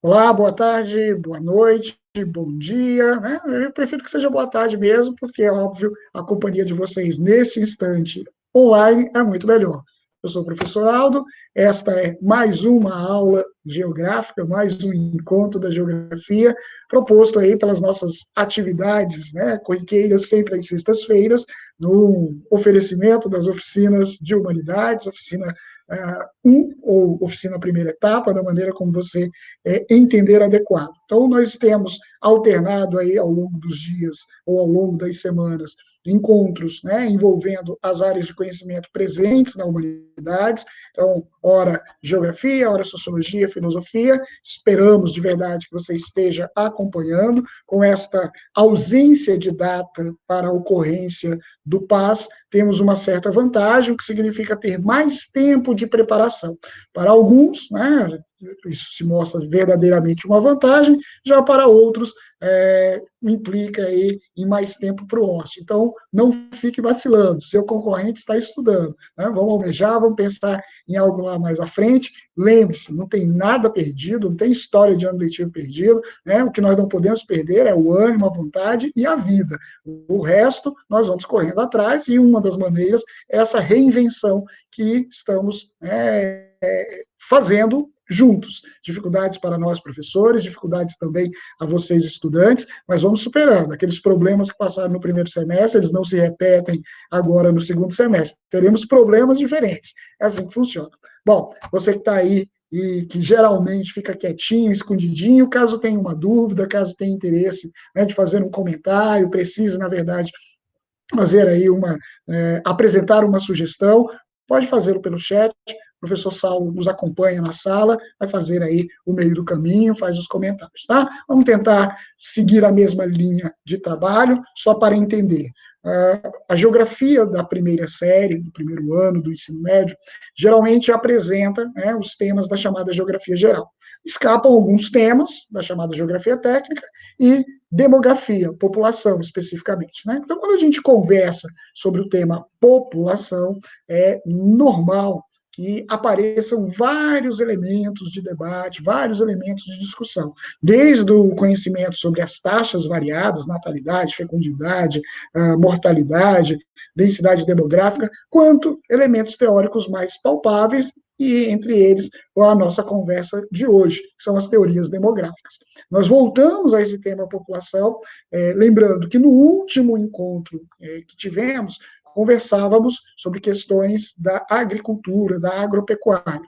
Olá, boa tarde, boa noite, bom dia, né? Eu prefiro que seja boa tarde mesmo, porque é óbvio, a companhia de vocês nesse instante online é muito melhor. Eu sou o professor Aldo, esta é mais uma aula geográfica, mais um encontro da geografia, proposto aí pelas nossas atividades, né, corriqueiras, sempre às sextas-feiras, no oferecimento das oficinas de humanidades, oficina 1, ou oficina primeira etapa, da maneira como você entender adequado. Então, nós temos alternado aí ao longo dos dias ou ao longo das semanas encontros, né, envolvendo as áreas de conhecimento presentes na humanidades. Então, ora geografia, ora sociologia, filosofia. Esperamos de verdade que você esteja acompanhando com esta ausência de data para a ocorrência do PAS. Temos uma certa vantagem, o que significa ter mais tempo de preparação. Para alguns, né, isso se mostra verdadeiramente uma vantagem, já para outros implica aí em mais tempo para o ócio. Então, não fique vacilando, seu concorrente está estudando, né? Vamos almejar, vamos pensar em algo lá mais à frente. Lembre-se, não tem nada perdido, não tem história de ano letivo perdido, né? O que nós não podemos perder é o ânimo, a vontade e a vida. O resto, nós vamos correndo atrás, e uma das maneiras é essa reinvenção que estamos fazendo juntos. Dificuldades para nós, professores, dificuldades também a vocês, estudantes, mas vamos superando. Aqueles problemas que passaram no primeiro semestre, eles não se repetem agora no segundo semestre. Teremos problemas diferentes. É assim que funciona. Bom, você que está aí e que geralmente fica quietinho, escondidinho, caso tenha uma dúvida, caso tenha interesse, né, de fazer um comentário, precise, na verdade, fazer aí apresentar uma sugestão, pode fazê-lo pelo chat. O professor Saulo nos acompanha na sala, vai fazer aí o meio do caminho, faz os comentários, tá? Vamos tentar seguir a mesma linha de trabalho, só para entender. A geografia da primeira série, do primeiro ano do ensino médio, geralmente apresenta, né, os temas da chamada geografia geral. Escapam alguns temas da chamada geografia técnica e demografia, população especificamente, né? Então, quando a gente conversa sobre o tema população, é normal que apareçam vários elementos de debate, vários elementos de discussão, desde o conhecimento sobre as taxas variadas, natalidade, fecundidade, mortalidade, densidade demográfica, quanto elementos teóricos mais palpáveis, e entre eles a nossa conversa de hoje, que são as teorias demográficas. Nós voltamos a esse tema população, lembrando que no último encontro que tivemos, conversávamos sobre questões da agricultura, da agropecuária.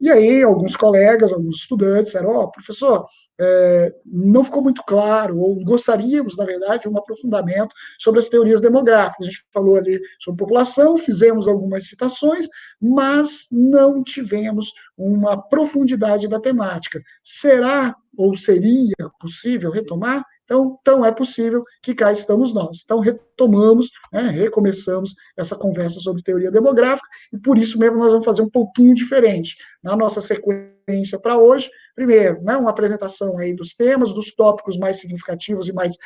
E aí, alguns colegas, alguns estudantes disseram, professor, não ficou muito claro, ou gostaríamos, na verdade, um aprofundamento sobre as teorias demográficas. A gente falou ali sobre população, fizemos algumas citações, mas não tivemos uma profundidade da temática. Será ou seria possível retomar? Então é possível que cá estamos nós. Então, retomamos, recomeçamos essa conversa sobre teoria demográfica, e por isso mesmo nós vamos fazer um pouquinho diferente. Na nossa sequência para hoje, primeiro, né, uma apresentação aí dos temas, dos tópicos mais significativos e mais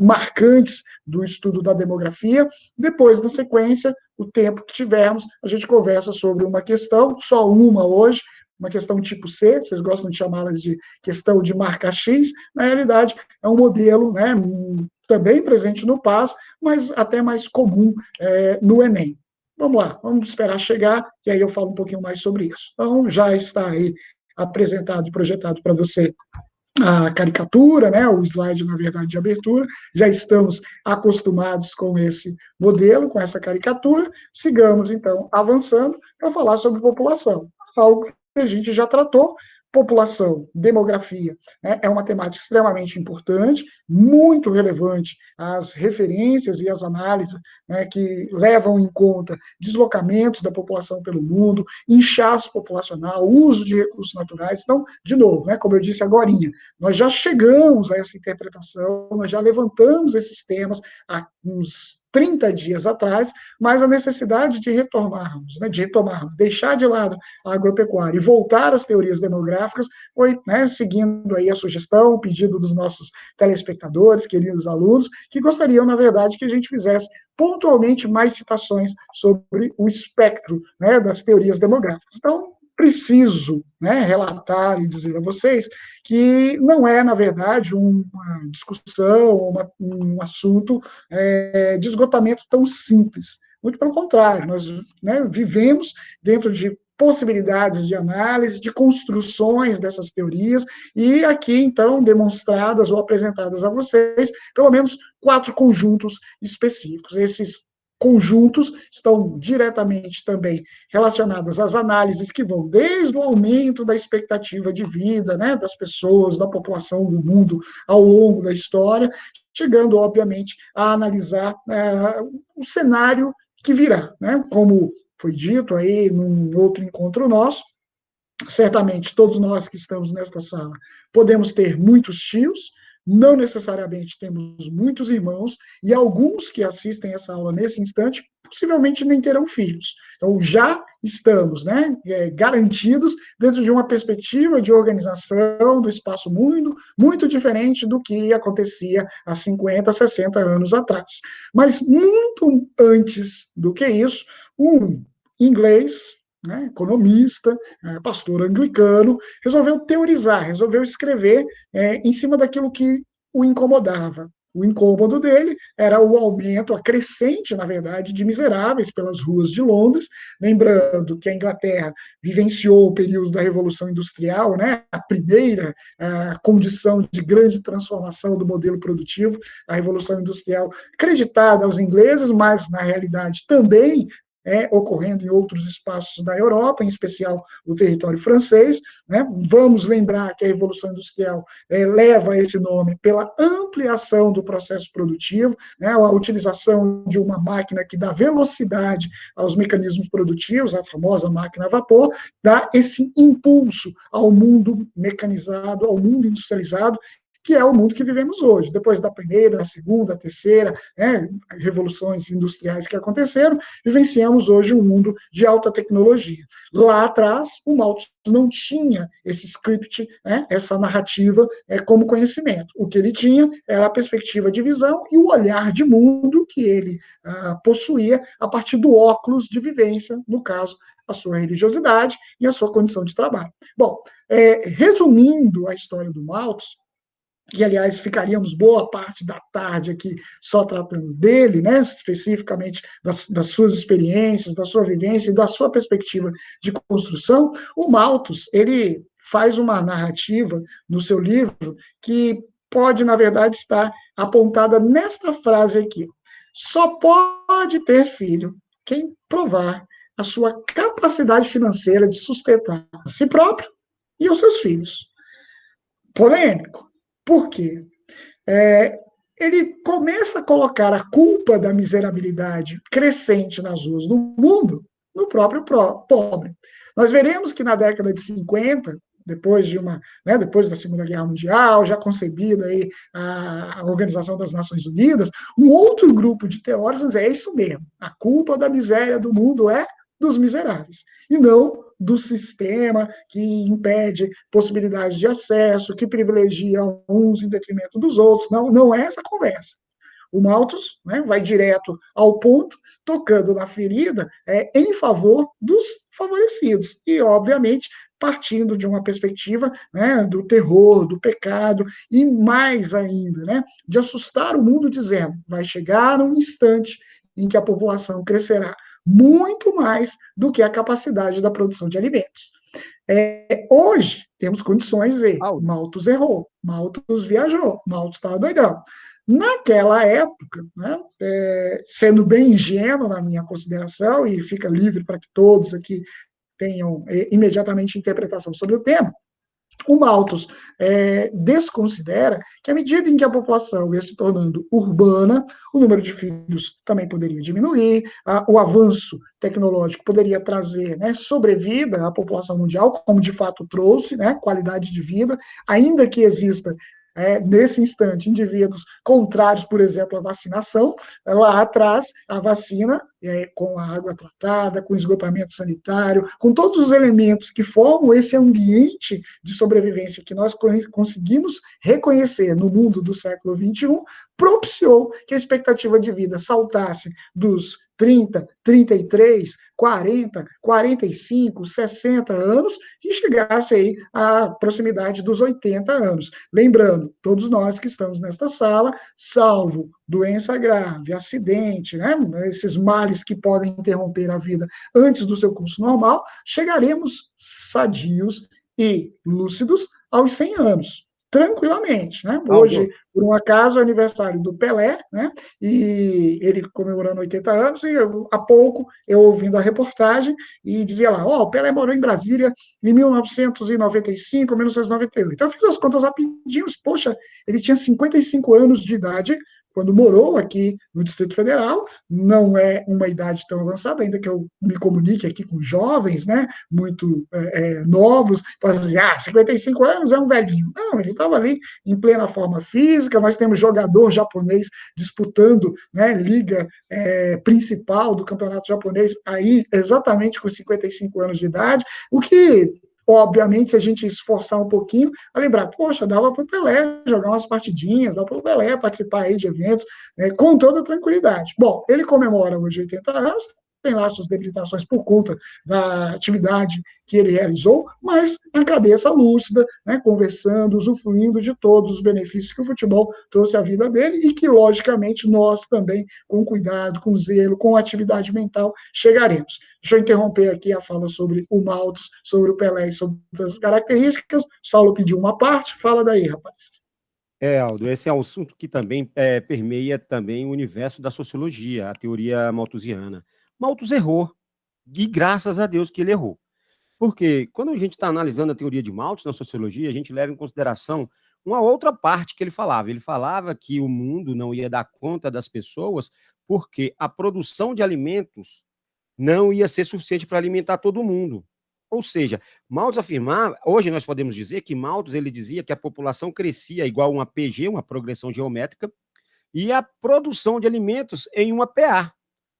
marcantes do estudo da demografia. Depois, na sequência, o tempo que tivermos, a gente conversa sobre uma questão, só uma hoje, uma questão tipo C, vocês gostam de chamá-las de questão de marca X, na realidade é um modelo, né, também presente no PAS, mas até mais comum no Enem. Vamos lá, vamos esperar chegar, e aí eu falo um pouquinho mais sobre isso. Então, já está aí apresentado e projetado para você a caricatura, né, o slide, na verdade, de abertura. Já estamos acostumados com esse modelo, com essa caricatura. Sigamos, então, avançando para falar sobre população, algo que a gente já tratou. População, demografia, né, é uma temática extremamente importante, muito relevante às referências e às análises, né, que levam em conta deslocamentos da população pelo mundo, inchaço populacional, uso de recursos naturais. Então, de novo, né, como eu disse agora, nós já chegamos a essa interpretação, nós já levantamos esses temas há uns 30 dias atrás, mas a necessidade de retomarmos, deixar de lado a agropecuária e voltar às teorias demográficas, foi, né, seguindo aí a sugestão, o pedido dos nossos telespectadores, queridos alunos, que gostariam, na verdade, que a gente fizesse pontualmente mais citações sobre o espectro, né, das teorias demográficas. Então, preciso, né, relatar e dizer a vocês que não é, na verdade, uma discussão, um assunto de esgotamento tão simples. Muito pelo contrário, nós, né, vivemos dentro de possibilidades de análise, de construções dessas teorias, e aqui, então, demonstradas ou apresentadas a vocês, pelo menos 4 conjuntos específicos. Esses conjuntos estão diretamente também relacionados às análises que vão desde o aumento da expectativa de vida, né, das pessoas, da população do mundo ao longo da história, chegando, obviamente, a analisar o cenário que virá, né, como foi dito aí num outro encontro nosso. Certamente todos nós que estamos nesta sala podemos ter muitos tios, não necessariamente temos muitos irmãos, e alguns que assistem essa aula nesse instante possivelmente nem terão filhos. Então, já estamos, né, garantidos dentro de uma perspectiva de organização do espaço muito diferente do que acontecia há 50, 60 anos atrás. Mas muito antes do que isso, um inglês, né, economista, pastor anglicano, resolveu teorizar, resolveu escrever em cima daquilo que o incomodava. O incômodo dele era o aumento, a crescente, na verdade, de miseráveis pelas ruas de Londres, lembrando que a Inglaterra vivenciou o período da Revolução Industrial, né, a primeira condição de grande transformação do modelo produtivo, a Revolução Industrial, acreditada aos ingleses, mas, na realidade, também ocorrendo em outros espaços da Europa, em especial o território francês. Né? Vamos lembrar que a Revolução Industrial leva esse nome pela ampliação do processo produtivo, né? A utilização de uma máquina que dá velocidade aos mecanismos produtivos, a famosa máquina a vapor, dá esse impulso ao mundo mecanizado, ao mundo industrializado, que é o mundo que vivemos hoje. Depois da primeira, da segunda, da terceira, né, revoluções industriais que aconteceram, vivenciamos hoje um mundo de alta tecnologia. Lá atrás, o Malthus não tinha esse script, né, essa narrativa como conhecimento. O que ele tinha era a perspectiva de visão e o olhar de mundo que ele possuía a partir do óculos de vivência, no caso, a sua religiosidade e a sua condição de trabalho. Bom, resumindo a história do Malthus, que, aliás, ficaríamos boa parte da tarde aqui só tratando dele, né, especificamente das suas experiências, da sua vivência e da sua perspectiva de construção, o Malthus, ele faz uma narrativa no seu livro que pode, na verdade, estar apontada nesta frase aqui: só pode ter filho quem provar a sua capacidade financeira de sustentar a si próprio e os seus filhos. Polêmico. Por quê? Ele começa a colocar a culpa da miserabilidade crescente nas ruas do mundo no próprio pobre. Nós veremos que na década de 50, depois da Segunda Guerra Mundial, já concebida aí a Organização das Nações Unidas, um outro grupo de teóricos diz, é isso mesmo, a culpa da miséria do mundo é dos miseráveis, e não do sistema que impede possibilidades de acesso, que privilegia uns em detrimento dos outros. Não é essa conversa. O Malthus, né, vai direto ao ponto, tocando na ferida em favor dos favorecidos. E, obviamente, partindo de uma perspectiva, né, do terror, do pecado, e mais ainda, né, de assustar o mundo, dizendo, vai chegar um instante em que a população crescerá muito mais do que a capacidade da produção de alimentos. Hoje, temos condições de dizer, Malthus errou, Malthus viajou, Malthus estava doidão. Naquela época, né, sendo bem ingênuo na minha consideração, e fica livre para que todos aqui tenham imediatamente interpretação sobre o tema, o Malthus desconsidera que, à medida em que a população ia se tornando urbana, o número de filhos também poderia diminuir, o avanço tecnológico poderia trazer, né, sobrevida à população mundial, como de fato trouxe, né, qualidade de vida, ainda que exista nesse instante, indivíduos contrários, por exemplo, à vacinação. Lá atrás, a vacina com a água tratada, com esgotamento sanitário, com todos os elementos que formam esse ambiente de sobrevivência que nós conseguimos reconhecer no mundo do século XXI, propiciou que a expectativa de vida saltasse dos 30, 33, 40, 45, 60 anos e chegasse aí à proximidade dos 80 anos. Lembrando, todos nós que estamos nesta sala, salvo doença grave, acidente, né, esses males que podem interromper a vida antes do seu curso normal, chegaremos sadios e lúcidos aos 100 anos. Tranquilamente, né? Hoje, por um acaso, é aniversário do Pelé, né? E ele comemorando 80 anos, e há pouco eu ouvindo a reportagem, e dizia lá, o Pelé morou em Brasília em 1995, 1998. Então, eu fiz as contas rapidinho, poxa, ele tinha 55 anos de idade quando morou aqui no Distrito Federal, não é uma idade tão avançada, ainda que eu me comunique aqui com jovens, né, muito novos, para dizer, 55 anos é um velhinho. Não, ele estava ali em plena forma física, nós temos jogador japonês disputando, né, liga principal do campeonato japonês, aí exatamente com 55 anos de idade, o que obviamente, se a gente esforçar um pouquinho, a lembrar, poxa, dava para o Pelé jogar umas partidinhas, dava para o Pelé participar aí de eventos, né, com toda tranquilidade. Bom, ele comemora hoje 80 anos, tem lá suas debilitações por conta da atividade que ele realizou, mas a cabeça lúcida, né, conversando, usufruindo de todos os benefícios que o futebol trouxe à vida dele e que, logicamente, nós também, com cuidado, com zelo, com atividade mental, chegaremos. Deixa eu interromper aqui a fala sobre o Malthus, sobre o Pelé e sobre as características. Saulo pediu uma parte, fala daí, rapaz. Aldo, esse é um assunto que também permeia também o universo da sociologia, a teoria malthusiana. Malthus errou, e graças a Deus que ele errou. Porque quando a gente está analisando a teoria de Malthus na sociologia, a gente leva em consideração uma outra parte que ele falava. Ele falava que o mundo não ia dar conta das pessoas porque a produção de alimentos não ia ser suficiente para alimentar todo mundo. Ou seja, Malthus afirmava, hoje nós podemos dizer que Malthus ele dizia que a população crescia igual uma PG, uma progressão geométrica, e a produção de alimentos em uma PA.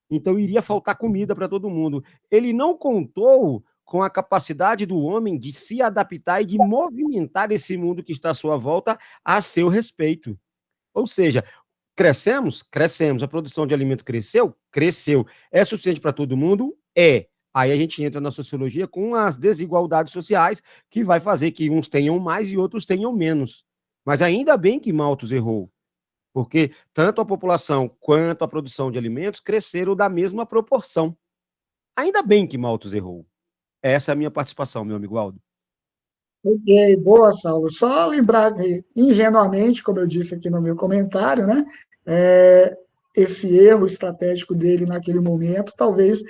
Então iria faltar comida para todo mundo. Ele não contou com a capacidade do homem de se adaptar e de movimentar esse mundo que está à sua volta a seu respeito. Ou seja, crescemos? Crescemos. A produção de alimentos cresceu? Cresceu. É suficiente para todo mundo? É. Aí a gente entra na sociologia com as desigualdades sociais, que vai fazer que uns tenham mais e outros tenham menos. Mas ainda bem que Malthus errou, porque tanto a população quanto a produção de alimentos cresceram da mesma proporção. Ainda bem que Malthus errou. Essa é a minha participação, meu amigo Aldo. Ok, boa, Saulo. Só lembrar que, ingenuamente, como eu disse aqui no meu comentário, né, esse erro estratégico dele naquele momento talvez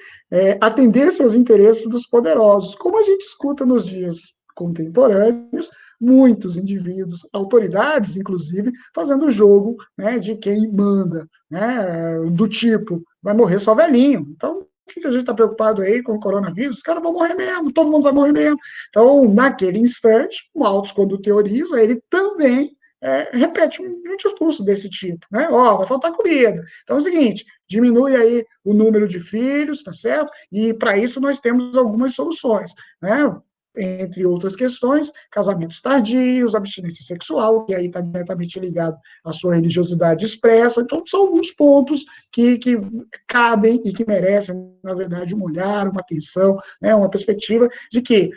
atendesse aos interesses dos poderosos, como a gente escuta nos dias contemporâneos, muitos indivíduos, autoridades, inclusive, fazendo o jogo, né, de quem manda, né, do tipo, vai morrer só velhinho. Então, por que a gente está preocupado aí com o coronavírus? Os caras vão morrer mesmo, todo mundo vai morrer mesmo. Então, naquele instante, o Malthus, quando teoriza, ele também repete um discurso desse tipo, né? Vai faltar comida. Então é o seguinte, diminui aí o número de filhos, tá certo? E para isso nós temos algumas soluções, né? Entre outras questões, casamentos tardios, abstinência sexual, que aí está diretamente ligado à sua religiosidade expressa. Então, são alguns pontos que cabem e que merecem, na verdade, um olhar, uma atenção, né, uma perspectiva de que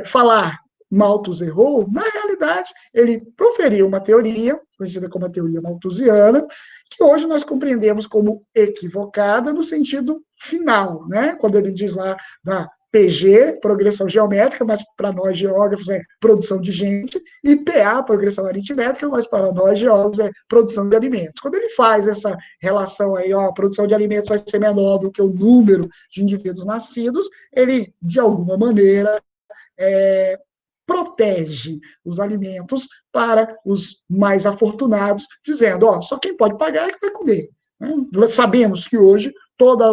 falar Malthus errou, na realidade, ele proferiu uma teoria, conhecida como a teoria malthusiana, que hoje nós compreendemos como equivocada no sentido final, né? Quando ele diz lá da PG, progressão geométrica, mas para nós geógrafos é produção de gente, e PA, progressão aritmétrica, mas para nós geógrafos é produção de alimentos. Quando ele faz essa relação aí, a produção de alimentos vai ser menor do que o número de indivíduos nascidos, ele, de alguma maneira, protege os alimentos para os mais afortunados, dizendo, só quem pode pagar é que vai comer. Né? Sabemos que hoje toda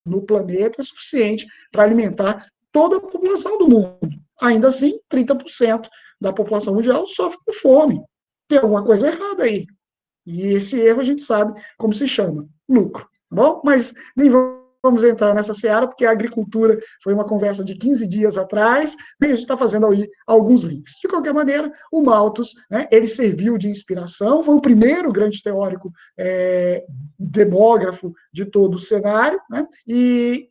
no planeta é suficiente para alimentar toda a população do mundo. Ainda assim, 30% da população mundial sofre com fome. Tem alguma coisa errada aí. E esse erro a gente sabe como se chama: lucro. bom? Mas nem vamos entrar nessa seara, porque a agricultura foi uma conversa de 15 dias atrás, e a gente está fazendo aí alguns links. De qualquer maneira, o Malthus, né, ele serviu de inspiração, foi o primeiro grande teórico demógrafo de todo o cenário, né, e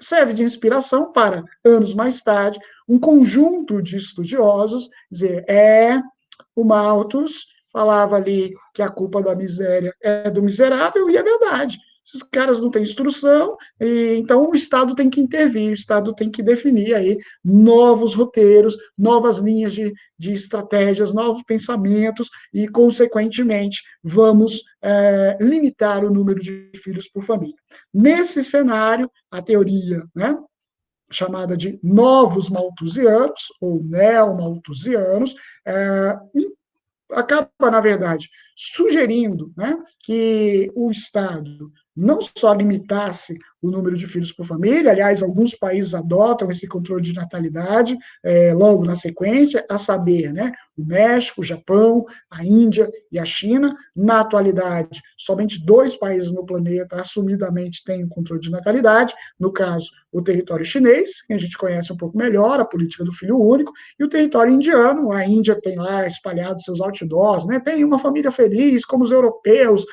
serve de inspiração para, anos mais tarde, um conjunto de estudiosos dizer, o Malthus falava ali que a culpa da miséria é do miserável, e é verdade. Esses caras não têm instrução, e então o Estado tem que intervir, o Estado tem que definir aí novos roteiros, novas linhas de estratégias, novos pensamentos, e, consequentemente, vamos limitar o número de filhos por família. Nesse cenário, a teoria, né, chamada de novos malthusianos, ou neo-malthusianos, acaba, na verdade, sugerindo, né, que o Estado não só limitasse o número de filhos por família, aliás, alguns países adotam esse controle de natalidade logo na sequência, a saber, né, o México, o Japão, a Índia e a China. Na atualidade, somente 2 países no planeta assumidamente têm o controle de natalidade, no caso, o território chinês, que a gente conhece um pouco melhor, a política do filho único, e o território indiano. A Índia tem lá espalhado seus outdoors, né, tem uma família feliz, como os europeus,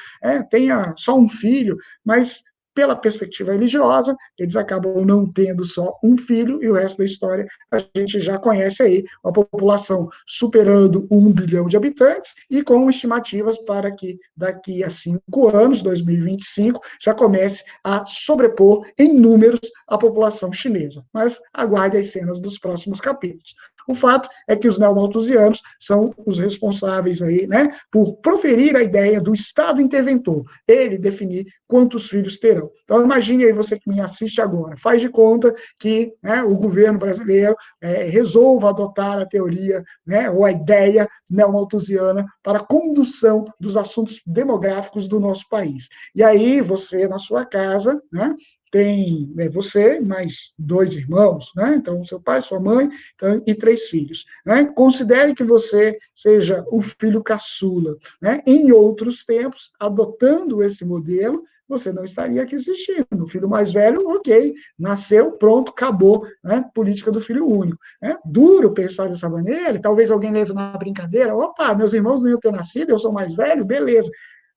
tenha só um filho, mas pela perspectiva religiosa, eles acabam não tendo só um filho, e o resto da história a gente já conhece aí, a população superando 1 bilhão de habitantes, e com estimativas para que daqui a 5 anos, 2025, já comece a sobrepor em números a população chinesa. Mas aguarde as cenas dos próximos capítulos. O fato é que os neomalthusianos são os responsáveis aí, né, por proferir a ideia do Estado interventor, ele definir quantos filhos terão. Então, imagine aí você que me assiste agora, faz de conta que, né, o governo brasileiro resolva adotar a teoria, né, ou a ideia neomalthusiana para a condução dos assuntos demográficos do nosso país. E aí, você, na sua casa, né, tem você mais 2 irmãos, né? Então, seu pai, sua mãe, então, e 3 filhos. Né? Considere que você seja o filho caçula. Né? Em outros tempos, adotando esse modelo, você não estaria aqui assistindo. O filho mais velho, ok, nasceu, pronto, acabou, né? Política do filho único. Né? Duro pensar dessa maneira, e talvez alguém leve na brincadeira, opa, meus irmãos não iam ter nascido, eu sou mais velho, beleza.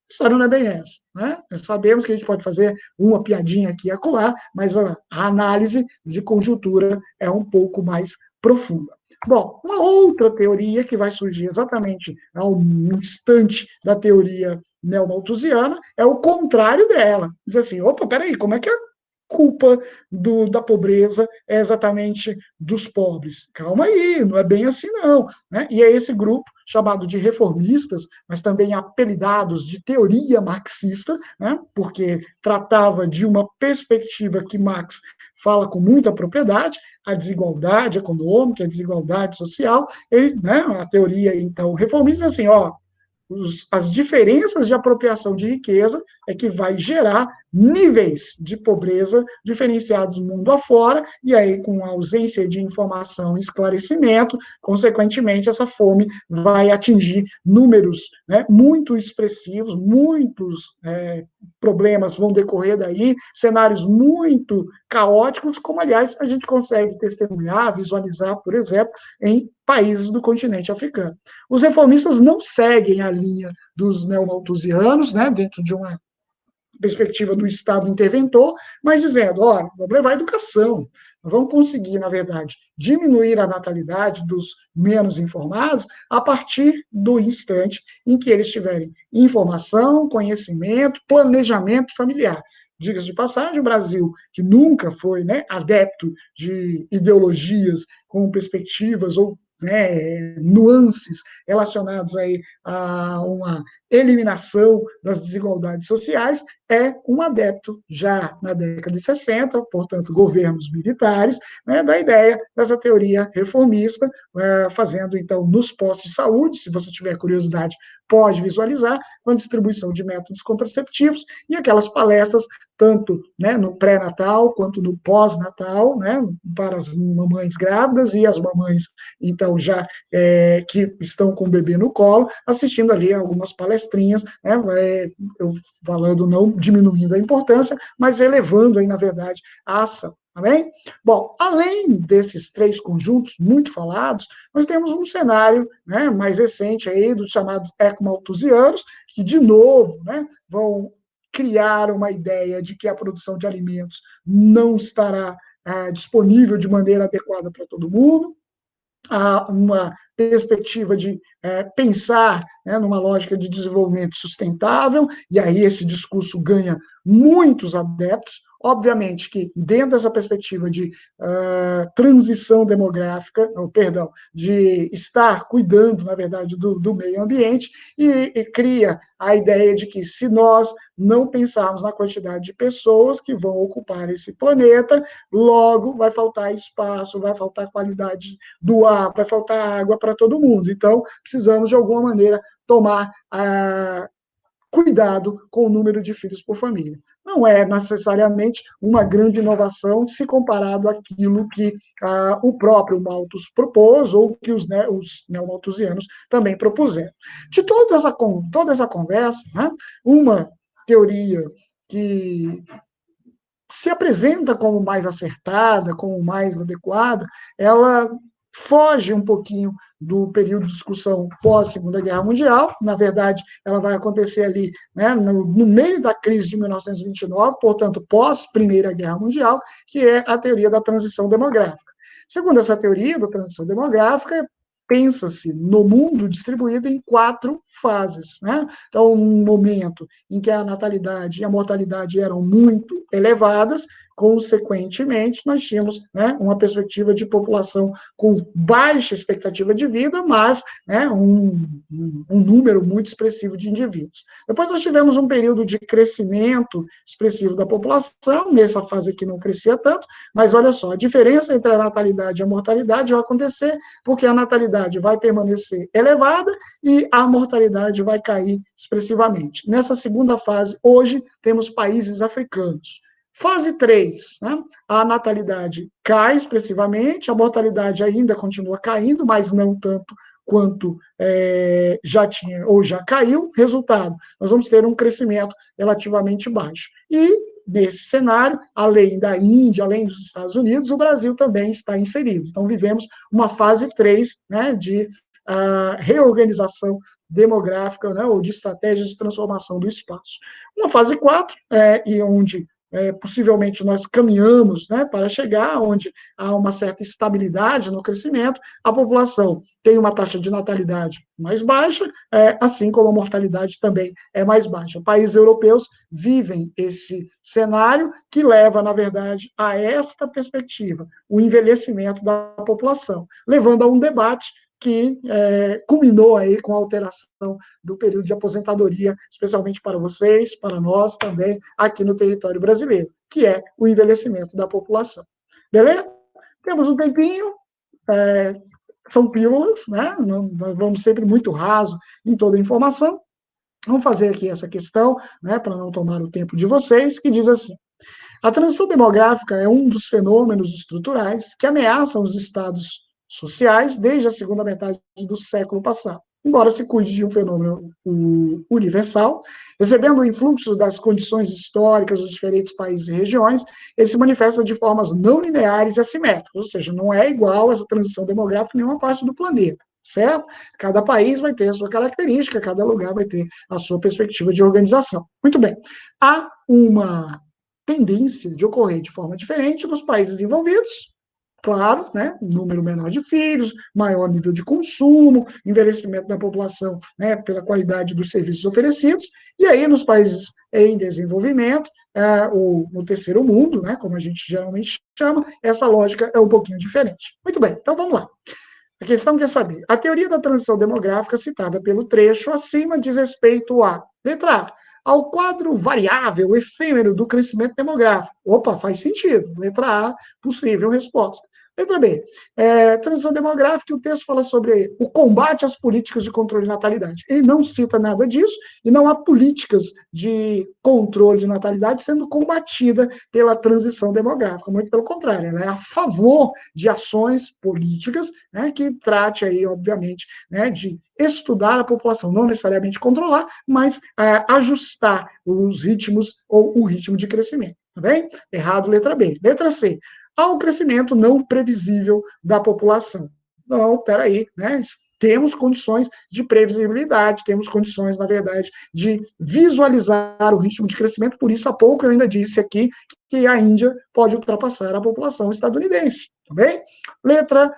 A história não é bem essa. Né? Nós sabemos que a gente pode fazer uma piadinha aqui e acolá, mas a análise de conjuntura é um pouco mais profunda. Bom, uma outra teoria que vai surgir exatamente ao instante da teoria neomalthusiana é o contrário dela. Diz assim, opa, peraí, como é que a culpa da pobreza é exatamente dos pobres? Calma aí, não é bem assim não. Né? E é esse grupo chamado de reformistas, mas também apelidados de teoria marxista, né? Porque tratava de uma perspectiva que Marx fala com muita propriedade, a desigualdade econômica, a desigualdade social, né, a teoria, então, reformista, assim, as diferenças de apropriação de riqueza é que vai gerar níveis de pobreza diferenciados mundo afora, e aí, com a ausência de informação e esclarecimento, consequentemente, essa fome vai atingir números, né, muito expressivos, muitos problemas vão decorrer daí, cenários muito caóticos, como, aliás, a gente consegue testemunhar, visualizar, por exemplo, em países do continente africano. Os reformistas não seguem a linha dos neomalthusianos, né, dentro de uma perspectiva do Estado interventor, mas dizendo, olha, vamos levar a educação, nós vamos conseguir, na verdade, diminuir a natalidade dos menos informados a partir do instante em que eles tiverem informação, conhecimento, planejamento familiar. Diga-se de passagem, o Brasil, que nunca foi, né, adepto de ideologias com perspectivas ou, né, nuances relacionados aí a uma eliminação das desigualdades sociais, é um adepto, já na década de 60, portanto, governos militares, né, da ideia dessa teoria reformista, fazendo, então, nos postos de saúde, se você tiver curiosidade, pode visualizar, com a distribuição de métodos contraceptivos e aquelas palestras, tanto, né, no pré-natal quanto no pós-natal, né, para as mamães grávidas e as mamães, então, já que estão com o bebê no colo, assistindo ali algumas palestras palestrinhas, né, eu falando, não diminuindo a importância, mas elevando aí, na verdade, a ação. Tá bem? Bom, além desses 3 conjuntos muito falados, nós temos um cenário, né, mais recente aí dos chamados ecomalthusianos, que, de novo, né, vão criar uma ideia de que a produção de alimentos não estará disponível de maneira adequada para todo mundo, uma perspectiva de pensar, né, numa lógica de desenvolvimento sustentável, e aí esse discurso ganha muitos adeptos. Obviamente que, dentro dessa perspectiva de transição demográfica, perdão, de estar cuidando, na verdade, do meio ambiente, e cria a ideia de que, se nós não pensarmos na quantidade de pessoas que vão ocupar esse planeta, logo vai faltar espaço, vai faltar qualidade do ar, vai faltar água para todo mundo. Então, precisamos, de alguma maneira, tomar cuidado com o número de filhos por família. Não é necessariamente uma grande inovação se comparado àquilo que o próprio Malthus propôs ou que os neomalthusianos também propuseram. De toda essa conversa, né, uma teoria que se apresenta como mais acertada, como mais adequada, ela foge um pouquinho do período de discussão pós-Segunda Guerra Mundial. Na verdade, ela vai acontecer ali, né, no meio da crise de 1929, portanto, pós-Primeira Guerra Mundial, que é a teoria da transição demográfica. Segundo essa teoria da transição demográfica, pensa-se no mundo distribuído em 4 fases, né? Então, um momento em que a natalidade e a mortalidade eram muito elevadas, consequentemente, nós tínhamos, né, uma perspectiva de população com baixa expectativa de vida, mas, né, um número muito expressivo de indivíduos. Depois nós tivemos um período de crescimento expressivo da população, nessa fase aqui não crescia tanto, mas olha só, a diferença entre a natalidade e a mortalidade vai acontecer porque a natalidade vai permanecer elevada e a mortalidade vai cair expressivamente. Nessa segunda fase, hoje, temos países africanos. Fase 3, né? A natalidade cai expressivamente, a mortalidade ainda continua caindo, mas não tanto quanto já tinha ou já caiu. Resultado, nós vamos ter um crescimento relativamente baixo. E, nesse cenário, além da Índia, além dos Estados Unidos, o Brasil também está inserido. Então, vivemos uma fase 3, né, de reorganização demográfica, né, ou de estratégias de transformação do espaço. Uma fase 4, e onde possivelmente nós caminhamos, né, para chegar onde há uma certa estabilidade no crescimento, a população tem uma taxa de natalidade mais baixa, assim como a mortalidade também é mais baixa. Países europeus vivem esse cenário que leva, na verdade, a esta perspectiva, o envelhecimento da população, levando a um debate que culminou aí com a alteração do período de aposentadoria, especialmente para vocês, para nós também, aqui no território brasileiro, que é o envelhecimento da população. Beleza? Temos um tempinho, são pílulas, né? Nós vamos sempre muito raso em toda a informação. Vamos fazer aqui essa questão, né, para não tomar o tempo de vocês, que diz assim: a transição demográfica é um dos fenômenos estruturais que ameaçam os estados sociais desde a segunda metade do século passado. Embora se cuide de um fenômeno universal, recebendo o influxo das condições históricas dos diferentes países e regiões, ele se manifesta de formas não lineares e assimétricas, ou seja, não é igual essa transição demográfica em nenhuma parte do planeta, certo? Cada país vai ter a sua característica, cada lugar vai ter a sua perspectiva de organização. Muito bem. Há uma tendência de ocorrer de forma diferente nos países envolvidos, claro, né, número menor de filhos, maior nível de consumo, envelhecimento da população, né, pela qualidade dos serviços oferecidos, e aí nos países em desenvolvimento, ou no terceiro mundo, né, como a gente geralmente chama, essa lógica é um pouquinho diferente. Muito bem, então vamos lá. A questão quer saber, a teoria da transição demográfica citada pelo trecho acima diz respeito a, letra A, ao quadro variável, efêmero do crescimento demográfico. Opa, faz sentido. Letra A, possível resposta. Letra B, transição demográfica, o texto fala sobre o combate às políticas de controle de natalidade. Ele não cita nada disso, e não há políticas de controle de natalidade sendo combatida pela transição demográfica, muito pelo contrário, ela é a favor de ações políticas, né, que trate aí, obviamente, né, de estudar a população, não necessariamente controlar, mas ajustar os ritmos ou o ritmo de crescimento, tá bem? Errado, letra B. Letra C, há um crescimento não previsível da população. Não, peraí, né? Temos condições de previsibilidade, temos condições, na verdade, de visualizar o ritmo de crescimento, por isso, há pouco eu ainda disse aqui que a Índia pode ultrapassar a população estadunidense, tá bem? Letra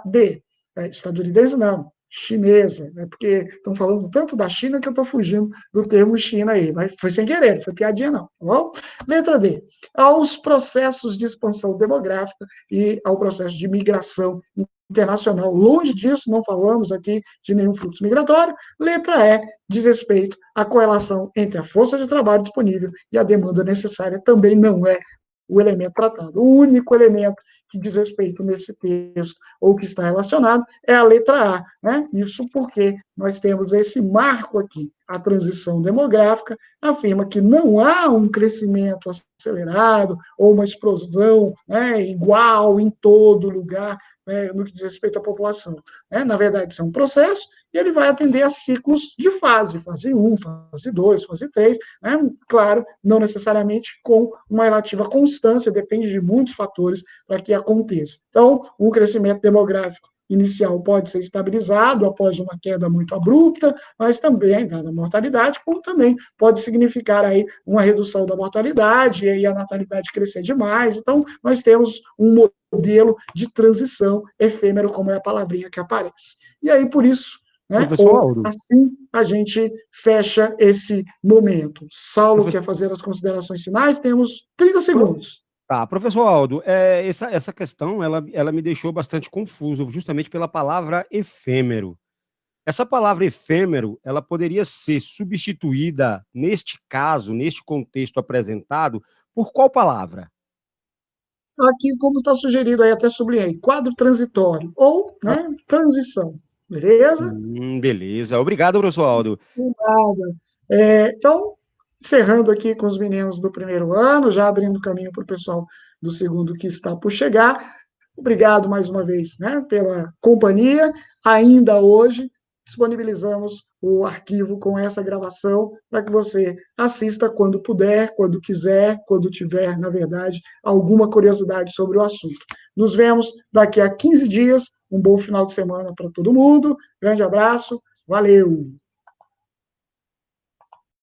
D, estadunidense não, chinesa, né? Porque estão falando tanto da China que eu estou fugindo do termo China aí, mas foi sem querer, não foi piadinha não, tá bom? Letra D, aos processos de expansão demográfica e ao processo de migração internacional. Longe disso, não falamos aqui de nenhum fluxo migratório. Letra E, diz respeito à correlação entre a força de trabalho disponível e a demanda necessária, também não é o elemento tratado. O único elemento que diz respeito nesse texto, ou que está relacionado, é a letra A, né? Isso porque nós temos esse marco aqui, a transição demográfica, afirma que não há um crescimento acelerado, ou uma explosão, né, igual em todo lugar, né, no que diz respeito à população. Né? Na verdade, isso é um processo, e ele vai atender a ciclos de fase 1, fase 2, fase 3, né? Claro, não necessariamente com uma relativa constância, depende de muitos fatores para que aconteça. Então, o crescimento demográfico inicial pode ser estabilizado após uma queda muito abrupta, mas também, dada a mortalidade, como também pode significar aí uma redução da mortalidade e aí a natalidade crescer demais. Então, nós temos um modelo de transição efêmero, como é a palavrinha que aparece. E aí, por isso, né, Professor Aldo. assim a gente fecha esse momento. Saulo quer fazer as considerações finais, temos 30 segundos. Tá, professor Aldo, essa questão ela me deixou bastante confuso, justamente pela palavra efêmero. Essa palavra efêmero, ela poderia ser substituída, neste caso, neste contexto apresentado, por qual palavra? Aqui, como está sugerido aí, até sublinhei, quadro transitório, ou, né, transição, beleza? Beleza, obrigado, professor Aldo. Nada. Então, encerrando aqui com os meninos do primeiro ano, já abrindo caminho para o pessoal do segundo que está por chegar. Obrigado mais uma vez, né, pela companhia. Ainda hoje, disponibilizamos o arquivo com essa gravação para que você assista quando puder, quando quiser, quando tiver, na verdade, alguma curiosidade sobre o assunto. Nos vemos daqui a 15 dias. Um bom final de semana para todo mundo. Grande abraço. Valeu!